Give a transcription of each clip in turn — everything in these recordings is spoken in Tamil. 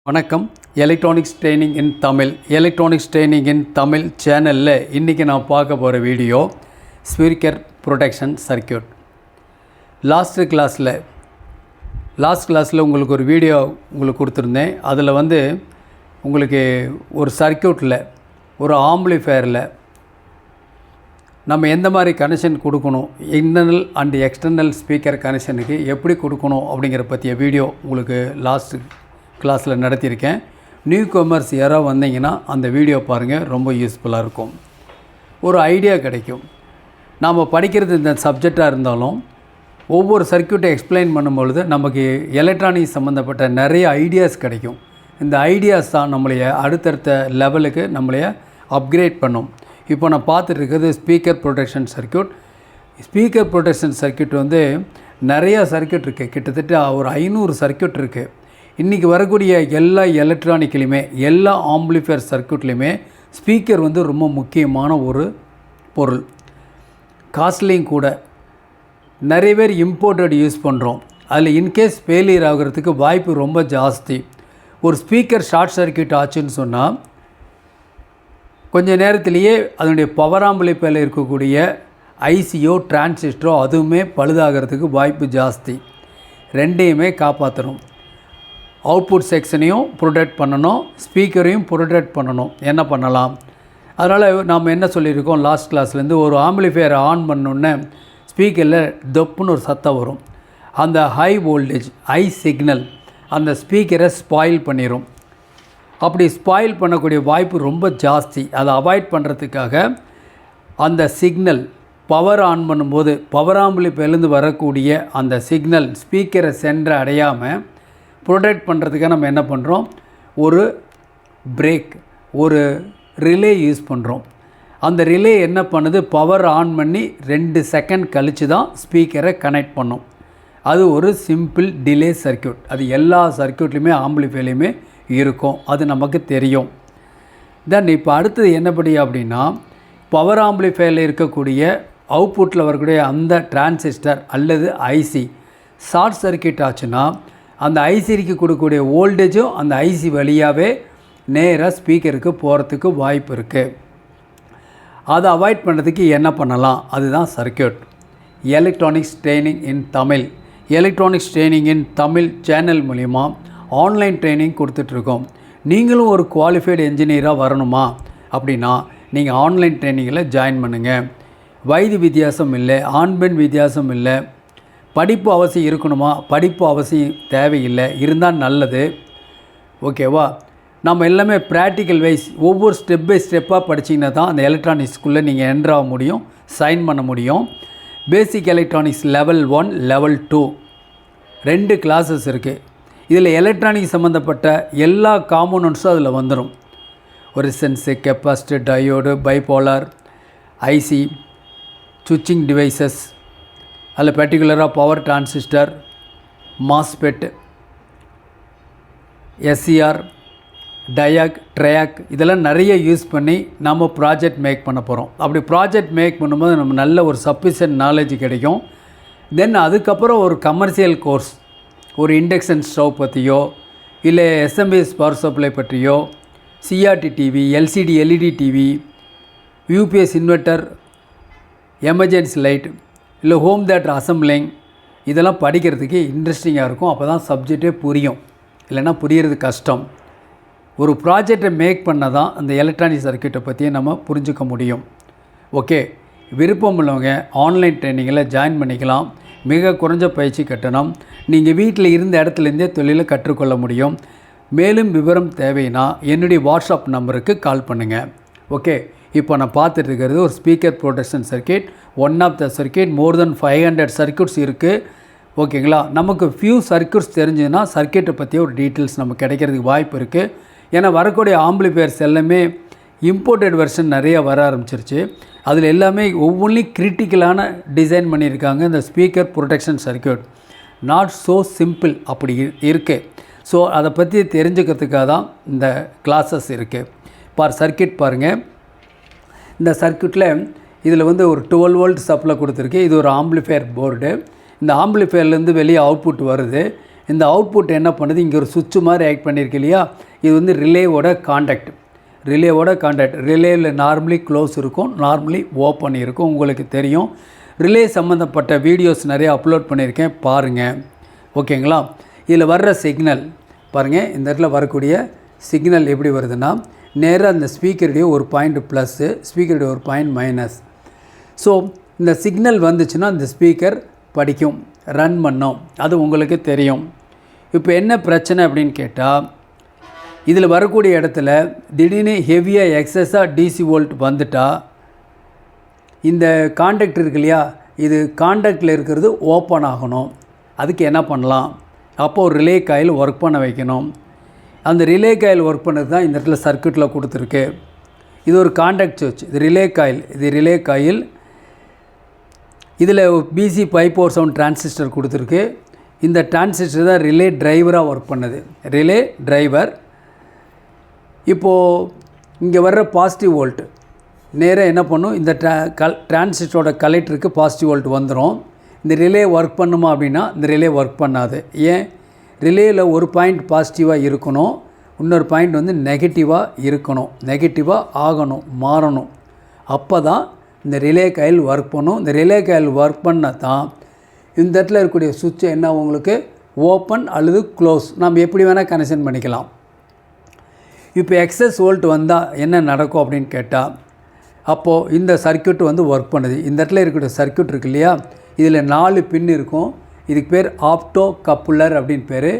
வணக்கம். எலக்ட்ரானிக்ஸ் ட்ரைனிங் இன் தமிழ் சேனலில் இன்றைக்கி நான் பார்க்க போகிற video speaker protection circuit. Last கிளாஸில் உங்களுக்கு ஒரு வீடியோ உங்களுக்கு கொடுத்துருந்தேன். அதில் உங்களுக்கு ஒரு சர்க்யூட்டில் ஒரு ஆம்பிளிஃபயரில் நம்ம எந்த மாதிரி கனெக்ஷன் கொடுக்கணும், இன்டர்னல் அண்ட் எக்ஸ்டர்னல் ஸ்பீக்கர் கனெக்ஷனுக்கு எப்படி கொடுக்கணும் அப்படிங்கிற பற்றிய வீடியோ உங்களுக்கு லாஸ்ட் கிளாஸில் நடத்தியிருக்கேன். நியூ கமர்ஸ் யாராவது வந்தீங்கன்னா அந்த வீடியோ பாருங்கள், ரொம்ப யூஸ்ஃபுல்லாக இருக்கும். ஒரு ஐடியா கிடைக்கும். நாம் படிக்கிறது இந்த சப்ஜெக்டாக இருந்தாலும் ஒவ்வொரு சர்க்யூட்டை எக்ஸ்பிளைன் பண்ணும்பொழுது நமக்கு எலக்ட்ரானிக்ஸ் சம்மந்தப்பட்ட நிறைய ஐடியாஸ் கிடைக்கும். இந்த ஐடியாஸ் தான் நம்மளைய அடுத்தடுத்த லெவலுக்கு நம்மளைய அப்கிரேட் பண்ணும். இப்போ நான் பார்த்துட்டு இருக்கிறது speaker protection circuit. Speaker protection circuit நிறையா சர்க்யூட் இருக்குது. கிட்டத்தட்ட ஒரு 500 சர்க்யூட் இருக்குது. இன்றைக்கி வரக்கூடிய எல்லா எலக்ட்ரானிக்லையுமே எல்லா ஆம்பிளிஃபயர் சர்க்யூட்லேயுமே ஸ்பீக்கர் ரொம்ப முக்கியமான ஒரு பொருள். காஸ்ட்லியும் கூட. நிறைய பேர் இம்போர்ட்டட் யூஸ் பண்ணுறோம். அதில் இன்கேஸ் ஃபெயிலியர் ஆகிறதுக்கு வாய்ப்பு ரொம்ப ஜாஸ்தி. ஒரு ஸ்பீக்கர் ஷார்ட் சர்க்யூட் ஆச்சுன்னு சொன்னால் கொஞ்சம் நேரத்திலேயே அதனுடைய பவர் ஆம்பிளிஃபயரில் இருக்கக்கூடிய ஐசியோ டிரான்சிஸ்டரோ அதுவுமே பழுதாகிறதுக்கு வாய்ப்பு ஜாஸ்தி. ரெண்டையுமே காப்பாற்றணும். அவுட்புட் செக்ஷனையும் ப்ரொடெக்ட் பண்ணணும், ஸ்பீக்கரையும் ப்ரொடெக்ட் பண்ணணும். என்ன பண்ணலாம்? அதனால் நாம் என்ன சொல்லியிருக்கோம் லாஸ்ட் கிளாஸ்லேருந்து, ஒரு ஆம்பிளிஃபயரை ஆன் பண்ணோன்னே ஸ்பீக்கரில் தொப்புன்னு ஒரு சத்தம் வரும். அந்த ஹை வோல்டேஜ் ஹை சிக்னல் அந்த ஸ்பீக்கரை ஸ்பாயில் பண்ணிடும். அப்படி ஸ்பாயில் பண்ணக்கூடிய வாய்ப்பு ரொம்ப ஜாஸ்தி. அதை அவாய்ட் பண்ணுறதுக்காக அந்த சிக்னல் பவர் ஆன் பண்ணும்போது பவர் ஆம்பிளிஃபயர்லேருந்து வரக்கூடிய அந்த சிக்னல் ஸ்பீக்கரை சென்று அடையாமல் ப்ரொடெக்ட் பண்ணுறதுக்காக நம்ம என்ன பண்ணுறோம், ஒரு பிரேக், ஒரு ரிலே யூஸ் பண்ணுறோம். அந்த ரிலே என்ன பண்ணுது, பவர் ஆன் பண்ணி 2 செகண்ட் கழித்து தான் ஸ்பீக்கரை கனெக்ட் பண்ணும். அது ஒரு சிம்பிள் டிலே சர்க்யூட். அது எல்லா சர்க்யூட்லேயுமே ஆம்பிளிஃபயர்லேயுமே இருக்கும். அது நமக்கு தெரியும். தென் இப்போ அடுத்தது என்னபடி அப்படின்னா, பவர் ஆம்பிளிஃபயரில் இருக்கக்கூடிய அவுட்புட்டில் வரக்கூடிய அந்த டிரான்சிஸ்டர் அல்லது ஐசி ஷார்ட் சர்க்யூட் ஆச்சுன்னா அந்த ஐசிக்கு கொடுக்கக்கூடிய வோல்டேஜும் அந்த ஐசி வழியாகவே நேராக ஸ்பீக்கருக்கு போகிறதுக்கு வாய்ப்பு இருக்குது. அதை அவாய்ட் பண்ணுறதுக்கு என்ன பண்ணலாம், அதுதான் சர்க்யூட். எலக்ட்ரானிக்ஸ் ட்ரைனிங் இன் தமிழ் சேனல் மூலிமா ஆன்லைன் ட்ரைனிங் கொடுத்துட்ருக்கோம். நீங்களும் ஒரு குவாலிஃபைடு என்ஜினியராக வரணுமா அப்படின்னா நீங்கள் ஆன்லைன் ட்ரைனிங்கில் ஜாயின் பண்ணுங்கள். வயது வித்தியாசம் இல்லை, ஆண் பெண் வித்தியாசம் இல்லை. படிப்பு அவசியம் இருக்கணுமா, படிப்பு அவசியம் தேவையில்லை, இருந்தால் நல்லது. ஓகேவா? நம்ம எல்லாமே ப்ராக்டிக்கல் வைஸ் ஒவ்வொரு ஸ்டெப் பை ஸ்டெப்பாக படிச்சிங்கன்னா தான் அந்த எலக்ட்ரானிக்ஸ்குள்ளே நீங்கள் என்ட்ரு ஆக முடியும், சைன் பண்ண முடியும். Basic electronics level 1 level 2 2 classes இருக்குது. இதில் எலக்ட்ரானிக்ஸ் சம்மந்தப்பட்ட எல்லா காம்போனன்ட்ஸும் அதில் வந்துடும். ஒரு சென்ஸு, கெப்பாசிட்டர், டயோடு, பைபோலார், ஐசி, சுவிட்சிங் டிவைசஸ், அதில் பர்டிகுலராக power transistor, MOSFET, SCR, DIAC, TRIAC இதெல்லாம் நிறைய யூஸ் பண்ணி நம்ம ப்ராஜெக்ட் மேக் பண்ண போகிறோம். அப்படி ப்ராஜெக்ட் மேக் பண்ணும்போது நம்ம நல்ல ஒரு சஃபிஷியன்ட் நாலேஜ் கிடைக்கும். தென் அதுக்கப்புறம் ஒரு கமர்ஷியல் கோர்ஸ், ஒரு இண்டக்ஷன் ஸ்டவ் பற்றியோ இல்லை எஸ்எம்பிஎஸ் பவர் சப்ளை பற்றியோ, CRT TV, LCD LED TV, UPS inverter, emergency light, இல்லை ஹோம் தேட்டர் அசம்பிளிங் இதெல்லாம் படிக்கிறதுக்கு இன்ட்ரெஸ்டிங்காக இருக்கும். அப்போ தான் சப்ஜெக்டே புரியும், இல்லைன்னா புரிகிறது கஷ்டம். ஒரு ப்ராஜெக்டை மேக் பண்ண தான் அந்த எலக்ட்ரானிக் சர்க்யூட்டை பற்றியே நம்ம புரிஞ்சுக்க முடியும். ஓகே, விருப்பம் உள்ளவங்க ஆன்லைன் ட்ரைனிங்கில் ஜாயின் பண்ணிக்கலாம். மிக குறைஞ்ச பயிற்சி கட்டணம். நீங்கள் வீட்டில் இருந்த இடத்துலேருந்தே தொழிலை கற்றுக்கொள்ள முடியும். மேலும் விவரம் தேவைன்னா என்னுடைய வாட்ஸ்அப் நம்பருக்கு கால் பண்ணுங்கள். ஓகே, இப்போ நான் பார்த்துட்டு இருக்கிறது ஒரு speaker protection circuit. One of the circuit, more than 500 circuits இருக்குது. ஓகேங்களா? நமக்கு ஃபியூ சர்க்யூட்ஸ் தெரிஞ்சுன்னா சர்க்யூட்டை பற்றி ஒரு டீட்டெயில்ஸ் நமக்கு கிடைக்கிறதுக்கு வாய்ப்பு இருக்குது. ஏன்னா வரக்கூடிய ஆம்பிளிஃபயர்ஸ் எல்லாமே இம்போர்ட்டட் வெர்ஷன் நிறையா வர ஆரம்பிச்சிருச்சு. அதில் எல்லாமே ஒவ்வொன்றையும் கிரிட்டிக்கலான டிசைன் பண்ணியிருக்காங்க. இந்த speaker protection circuit not so simple அப்படி இருக்குது. ஸோ அதை பற்றி தெரிஞ்சுக்கிறதுக்காக தான் இந்த கிளாஸஸ் இருக்குது. சர்க்யூட் பாருங்கள். இந்த சர்க்யூட்டில் இதில் ஒரு 12 வோல்ட் சப்ளை கொடுத்துருக்கு. இது ஒரு ஆம்பிளிஃபயர் போர்டு. இந்த ஆம்பிளிஃபயர்லேருந்து வெளியே அவுட்புட் வருது. இந்த அவுட்புட் என்ன பண்ணுது, இங்கே ஒரு சுவிட்சு மாதிரி ஆக்ட் பண்ணியிருக்கு இல்லையா, இது வந்து ரிலேவோட காண்டாக்ட். ரிலேவில் நார்மலி க்ளோஸ் இருக்கும், நார்மலி ஓப்பன் இருக்கும். உங்களுக்கு தெரியும், ரிலே சம்மந்தப்பட்ட வீடியோஸ் நிறைய அப்லோட் பண்ணியிருக்கேன், பாருங்கள். ஓகேங்களா? இதில் வர்ற சிக்னல் பாருங்கள். இந்த இடத்துல வரக்கூடிய சிக்னல் எப்படி வருதுன்னா, நேராக அந்த ஸ்பீக்கருடைய ஒரு பாயிண்ட் ப்ளஸ்ஸு, ஸ்பீக்கருடைய ஒரு பாயிண்ட் மைனஸ். ஸோ இந்த சிக்னல் வந்துச்சுன்னா இந்த ஸ்பீக்கர் படிக்கும், ரன் பண்ணும். அது உங்களுக்கு தெரியும். இப்போ என்ன பிரச்சனை அப்படின்னு கேட்டால், இதில் வரக்கூடிய இடத்துல திடீர்னு ஹெவியாக எக்ஸஸாக டிசி வோல்ட் வந்துட்டால் இந்த காண்டாக்ட் இருக்கு இல்லையா, இது காண்டாக்டில் இருக்கிறது ஓப்பன் ஆகணும். அதுக்கு என்ன பண்ணலாம்? அப்போது ரிலே காயில் ஒர்க் பண்ண வைக்கணும். அந்த ரிலே காயில் ஒர்க் பண்ணது தான் இந்த இடத்துல சர்க்யூட்டில் கொடுத்துருக்கு. இது ஒரு காண்டாக்ட் சுவிட்ச், இது ரிலே காயில். இதில் பிசி 547 டிரான்சிஸ்டர் கொடுத்துருக்கு. இந்த டிரான்சிஸ்டர் தான் ரிலே டிரைவராக ஒர்க் பண்ணுது, ரிலே டிரைவர். இப்போது இங்கே வர்ற பாசிட்டிவ் வோல்ட் நேராக என்ன பண்ணும், இந்த டிரான்சிஸ்டரோட கலெக்டருக்கு பாசிட்டிவ் வோல்ட் வந்துடும். இந்த ரிலே ஒர்க் பண்ணுமா அப்படின்னா இந்த ரிலே ஒர்க் பண்ணாது. ஏன்? ரிலேயில் ஒரு பாயிண்ட் பாசிட்டிவாக இருக்கணும், இன்னொரு பாயிண்ட் வந்து நெகட்டிவாக இருக்கணும், நெகட்டிவாக ஆகணும், மாறணும். அப்போ தான் இந்த ரிலே காயில் ஒர்க் பண்ணும். இந்த ரிலே காயில் ஒர்க் பண்ணால் தான் இந்த இடத்துல இருக்கக்கூடிய சுவிட்சை என்ன உங்களுக்கு ஓப்பன் அல்லது க்ளோஸ் நம்ம எப்படி வேணால் கனெக்ஷன் பண்ணிக்கலாம். இப்போ எக்ஸஸ் வோல்ட் வந்தால் என்ன நடக்கும் அப்படின்னு கேட்டால், அப்போது இந்த சர்க்யூட் வந்து ஒர்க் பண்ணுது. இந்த இடத்துல இருக்கக்கூடிய சர்க்யூட் இருக்கு இல்லையா, இதில் 4 பின் இருக்கும். இதுக்கு பேர் ஆப்டோ கப்புலர் அப்படின்னு பேர்,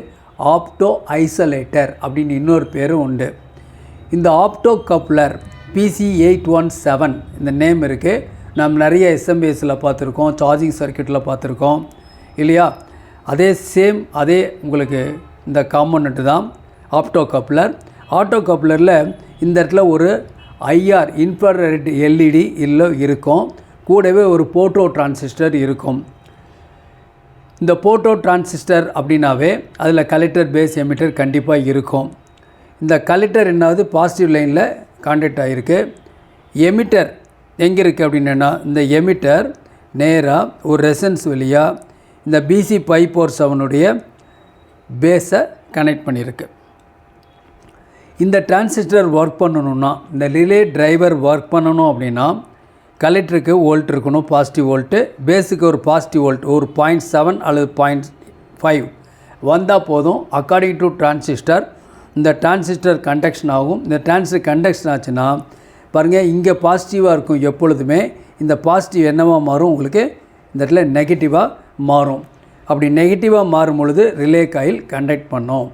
ஆப்டோ ஐசோலேட்டர் அப்படின்னு இன்னொரு பேரும் உண்டு. இந்த ஆப்டோ கப்புலர் PC817 இந்த நேம் இருக்குது. நம்ம நிறைய எஸ்எம்பிஎஸில் பார்த்துருக்கோம், சார்ஜிங் சர்க்யூட்டில் பார்த்துருக்கோம் இல்லையா. அதே உங்களுக்கு இந்த காம்போனண்ட்டு தான் ஆப்டோ கப்ளர். ஆட்டோ கப்ளரில் இந்த இடத்துல ஒரு ஐஆர் இன்ஃப்ராரெட் எல்இடி இருக்கும், கூடவே ஒரு போட்டோ டிரான்சிஸ்டர் இருக்கும். இந்த போட்டோ டிரான்சிஸ்டர் அப்படின்னாவே அதில் கலெக்டர், பேஸ், எமிட்டர் கண்டிப்பாக இருக்கும். இந்த கலெக்டர் என்னாவது பாசிட்டிவ் லைனில் கான்டாக்ட் ஆகிருக்கு. எமிட்டர் எங்கே இருக்குது அப்படின்னா, இந்த எமிட்டர் நேராக ஒரு ரெசன்ஸ் வழியாக இந்த பிசி 547 பேஸை கனெக்ட் பண்ணியிருக்கு. இந்த டிரான்சிஸ்டர் ஒர்க் பண்ணணுன்னா, இந்த ரிலே டிரைவர் ஒர்க் பண்ணணும் அப்படின்னா கலெக்டருக்கு வோல்ட் இருக்கணும், பாசிட்டிவ் வோல்ட்டு. பேஸுக்கு ஒரு பாசிட்டிவ் வோல்ட் ஒரு 0.7 அல்லது 0.5 வந்தால் போதும். அக்கார்டிங் டு டிரான்சிஸ்டர் இந்த டிரான்சிஸ்டர் கண்டக்ஷன் ஆகும். இந்த டிரான்சிஸ்டர் கண்டக்ஷன் ஆச்சுன்னா பாருங்கள், இங்கே பாசிட்டிவாக இருக்கும் எப்பொழுதுமே. இந்த பாசிட்டிவ் என்னவாக மாறும், உங்களுக்கு இந்த இடத்துல நெகட்டிவாக மாறும். அப்படி நெகட்டிவாக மாறும் பொழுது ரிலே காயில் கண்டக்ட் பண்ணோம்.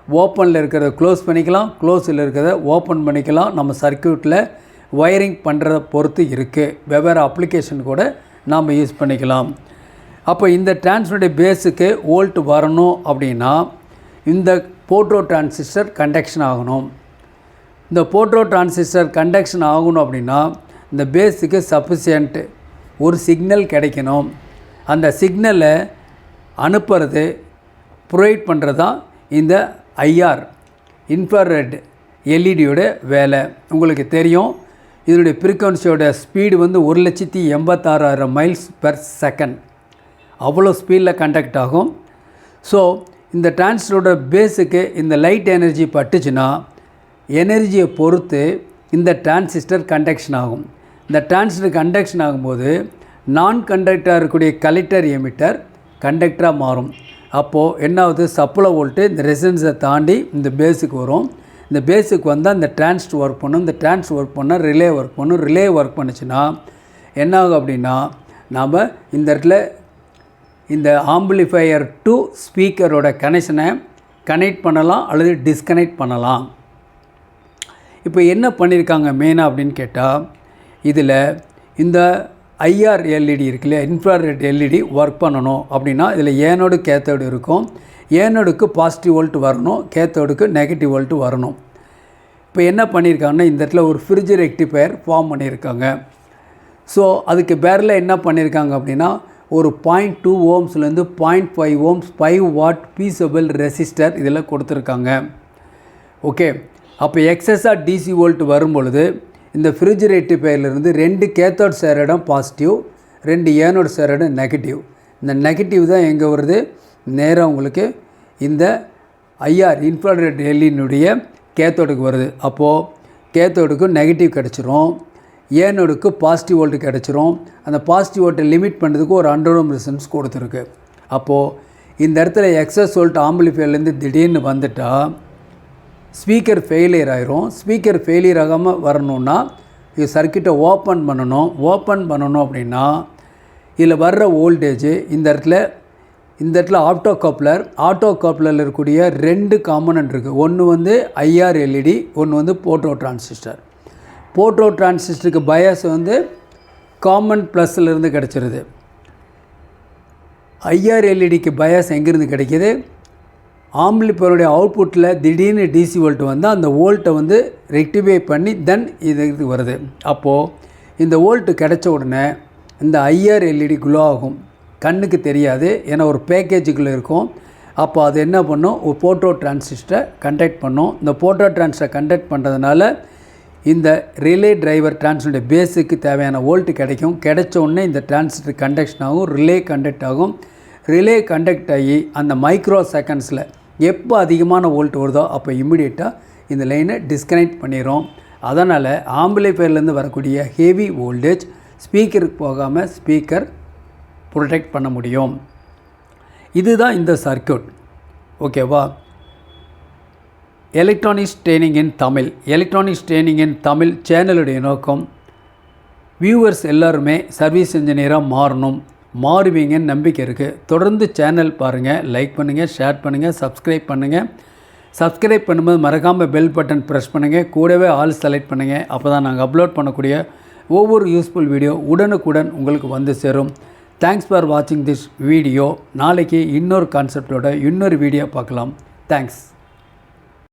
ஓப்பனில் இருக்கிறத க்ளோஸ் பண்ணிக்கலாம், க்ளோஸில் இருக்கிறத ஓப்பன் பண்ணிக்கலாம். நம்ம சர்க்யூட்டில் ஒயரிங் பண்ணுறத பொறுத்து இருக்குது. வெவ்வேறு அப்ளிகேஷன் கூட நாம் யூஸ் பண்ணிக்கலாம். அப்போ இந்த டிரான்சிஸ்டருடைய பேஸுக்கு வோல்ட் வரணும் அப்படின்னா இந்த போட்டோ டிரான்சிஸ்டர் கண்டக்ஷன் ஆகணும். இந்த போட்டோ டிரான்சிஸ்டர் கண்டக்ஷன் ஆகணும் அப்படின்னா இந்த பேஸுக்கு சஃபிஷியன்ட் ஒரு சிக்னல் கிடைக்கணும். அந்த சிக்னலை அனுப்புறது, ப்ரொவைட் பண்ணுறது தான் இந்த ஐஆர் இன்ஃப்ராரெட் எல்இடியோட வேலை. உங்களுக்கு தெரியும், இதனுடைய ஃப்ரீக்வன்சியோட ஸ்பீடு வந்து 1,86,000 மைல்ஸ் பெர் செகண்ட். அவ்வளோ ஸ்பீடில் கண்டக்ட் ஆகும். ஸோ இந்த டிரான்சிஸ்டரோட பேஸுக்கு இந்த லைட் எனர்ஜி பட்டுச்சுன்னா எனர்ஜியை பொறுத்து இந்த டிரான்சிஸ்டர் கண்டக்ஷன் ஆகும். இந்த டிரான்சிஸ்டர் கண்டக்ஷன் ஆகும்போது நான் கண்டக்டராக இருக்கக்கூடிய கலெக்டர் எமிட்டர் கண்டக்டராக மாறும். அப்போது என்னாவது, சப்ளை வோல்ட்டு இந்த ரெசிஸ்டன்ஸை தாண்டி இந்த பேஸுக்கு வரும். இந்த பேஸுக்கு வந்தால் இந்த டிரான்சிஸ்டர் ஒர்க் பண்ணும். இந்த டிரான்சிஸ்டர் ஒர்க் பண்ணால் ரிலே ஒர்க் பண்ணும். ரிலே ஒர்க் பண்ணுச்சுன்னா என்ன ஆகும் அப்படின்னா, நாம் இந்த இடத்துல இந்த ஆம்பிளிஃபையர் டு ஸ்பீக்கரோட கனெக்ஷனை கனெக்ட் பண்ணலாம் அல்லது டிஸ்கனெக்ட் பண்ணலாம். இப்போ என்ன பண்ணியிருக்காங்க மெயினாக அப்படின்னு கேட்டால், இதில் இந்த ஐஆர் எல்இடி இருக்கு இல்லையா, இன்ஃப்ராரெட் எல்இடி ஒர்க் பண்ணணும் அப்படின்னா இதில் ஏனோடு கேத்தோடு இருக்கும். ஏனோடுக்கு பாசிட்டிவ் வோல்ட் வரணும், கேத்தோடுக்கு நெகட்டிவ் வோல்ட் வரணும். இப்போ என்ன பண்ணியிருக்காங்கன்னா, இந்த இடத்துல ஒரு ஃப்ரிட்ஜ் ரெக்டிஃபயர் ஃபார்ம் பண்ணியிருக்காங்க. ஸோ அதுக்கு பேரில் என்ன பண்ணியிருக்காங்க அப்படின்னா, ஒரு 0.2 ஓம்ஸ்லேருந்து 0.5 ஓம்ஸ் 5 வாட் பீசபிள் ரெசிஸ்டர் இதில் கொடுத்துருக்காங்க. ஓகே, அப்போ எக்ஸஸாக டிசி வோல்ட் வரும் பொழுது இந்த ஃப்ரிட்ஜ் ரெக்டிஃபயர்லேருந்து 2 கேத்தோட் சேர இடம் பாசிட்டிவ், 2 ஏனோட் சேர இடம் நெகட்டிவ். இந்த நெகட்டிவ் தான் எங்கே வருது, நேராக உங்களுக்கு இந்த ஐஆர் இன்ஃப்ராரெட் எல்இடியினுடைய கேத்தோடுக்கு வருது. அப்போது கேத்தோடுக்கு நெகட்டிவ் கிடச்சிரும், ஏனோடுக்கு பாசிட்டிவ் வோல்ட் கிடச்சிரும். அந்த பாசிட்டிவ் வோல்ட்டை லிமிட் பண்ணுறதுக்கு ஒரு 100 ஓம் ரெசிஸ்டன்ஸ் கொடுத்துருக்கு. அப்போது இந்த இடத்துல எக்ஸஸ் வோல்ட் ஆம்பிளிஃபையர்லேருந்து திடீர்னு வந்துட்டால் ஸ்பீக்கர் ஃபெயிலியர் ஆயிரும். ஸ்பீக்கர் ஃபெயிலியர் ஆகாமல் வரணுன்னா இது சர்க்கியூட்டை ஓப்பன் பண்ணணும் அப்படின்னா இதில் வர்ற வோல்டேஜ் இந்த இடத்துல ஆட்டோ கப்ளரில் இருக்கக்கூடிய 2 காம்பனண்ட் இருக்குது. ஒன்று வந்து ஐஆர் எல்இடி, ஒன்று வந்து போட்டோ டிரான்சிஸ்டர். போட்டோ டிரான்சிஸ்டருக்கு பயாஸ் வந்து காமன் ப்ளஸ்லேருந்து கிடச்சிருது. ஐஆர் எல்இடிக்கு பயாஸ் எங்கேருந்து கிடைக்கிது? ஆம்பிளிஃபையருடைய அவுட்புட்டில் திடீர்னு டிசி வோல்ட் வந்து அந்த வோல்ட்டை வந்து ரெக்டிஃபை பண்ணி தென் இது வருது. அப்போது இந்த வோல்ட்டு கிடைச்ச உடனே இந்த ஐஆர் எல்இடி க்ளோ ஆகும். கண்ணுக்கு தெரியாது, ஏன்னா ஒரு பேக்கேஜுக்குள்ளே இருக்கும். அப்போ அது என்ன பண்ணும்? ஒரு போட்டோ டிரான்சிஸ்டரை கண்டக்ட் பண்ணும். இந்த போட்டோ டிரான்சிஸ்டரை கண்டக்ட் பண்ணுறதுனால இந்த ரிலே டிரைவர் டிரான்சிஸ்டருடைய பேஸுக்கு தேவையான வோல்ட் கிடைக்கும். கிடைச்ச உடனே இந்த டிரான்சிஸ்டர் கண்டக்ஷன் ஆகும், ரிலே கண்டக்ட் ஆகும். ரிலே கண்டக்ட் ஆகி அந்த மைக்ரோ செகண்ட்ஸில் எப்போ அதிகமான வோல்ட் வருதோ அப்போ இம்மிடியேட்டாக இந்த லைனை டிஸ்கனெக்ட் பண்ணிடும். அதனால் ஆம்பிளிஃபையர்லேருந்து வரக்கூடிய ஹெவி வோல்டேஜ் ஸ்பீக்கருக்கு போகாமல் ஸ்பீக்கர் ப்ரொடெக்ட் பண்ண முடியும். இதுதான் இந்த சர்க்யூட். ஓகேவா? எலக்ட்ரானிக்ஸ் ட்ரெயினிங் இன் தமிழ் சேனலுடைய நோக்கம் வியூவர்ஸ் எல்லாருமே சர்வீஸ் இன்ஜினியராக மாறுவீங்கன்னு நம்பிக்கை இருக்குது. தொடர்ந்து சேனல் பாருங்கள், லைக் பண்ணுங்கள், ஷேர் பண்ணுங்கள், சப்ஸ்கிரைப் பண்ணுங்கள். சப்ஸ்கிரைப் பண்ணும்போது மறக்காமல் பெல் பட்டன் ப்ரெஸ் பண்ணுங்கள், கூடவே ஆல் செலக்ட் பண்ணுங்கள். அப்போ தான் நாங்கள் அப்லோட் பண்ணக்கூடிய ஒவ்வொரு யூஸ்ஃபுல் வீடியோ உடனுக்குடன் உங்களுக்கு வந்து சேரும். தேங்க்ஸ் ஃபார் வாட்சிங் திஸ் வீடியோ. நாளைக்கு இன்னொரு கான்செப்டோட இன்னொரு வீடியோ பார்க்கலாம். தேங்க்ஸ்.